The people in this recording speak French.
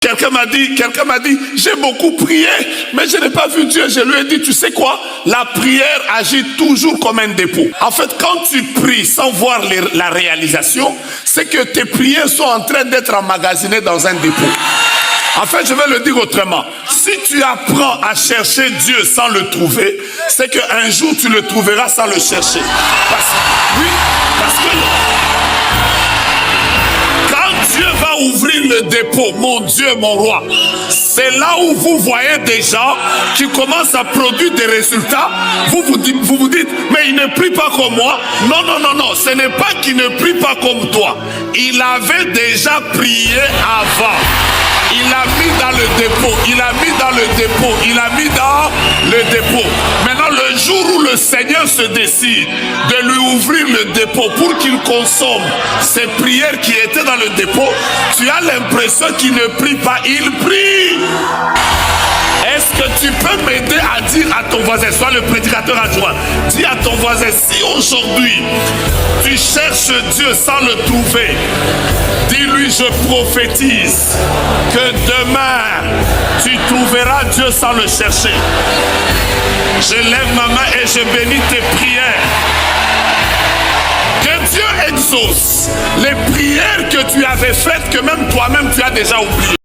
Quelqu'un m'a dit, j'ai beaucoup prié, mais je n'ai pas vu Dieu. Je lui ai dit, tu sais quoi? La prière agit toujours comme un dépôt. En fait, quand tu pries sans voir la réalisation, c'est que tes prières sont en train d'être emmagasinées dans un dépôt. En fait, je vais le dire autrement. Si tu apprends à chercher Dieu sans le trouver, c'est qu'un jour tu le trouveras sans le chercher. Parce que quand Dieu va ouvrir le dépôt, mon Dieu, mon roi, c'est là où vous voyez des gens qui commencent à produire des résultats. Vous vous dites, mais il ne prie pas comme moi. Non, non, non, non, ce n'est pas qu'il ne prie pas comme toi. Il avait déjà prié avant. Il a mis dans le dépôt, il a mis dans le dépôt, il a mis dans le dépôt. Maintenant, le jour où le Seigneur se décide de lui ouvrir le dépôt pour qu'il consomme ces prières qui étaient dans le dépôt, tu as l'impression qu'il ne prie pas, il prie. Est-ce que tu peux m'aider à dire à ton voisin, sois le prédicateur adjoint, dis à ton voisin, si aujourd'hui tu cherches Dieu sans le trouver, dis-lui, je prophétise que demain tu trouveras Dieu sans le chercher. Je lève ma main et je bénis tes prières. Que Dieu exauce les prières que tu avais faites, que même toi-même tu as déjà oubliées.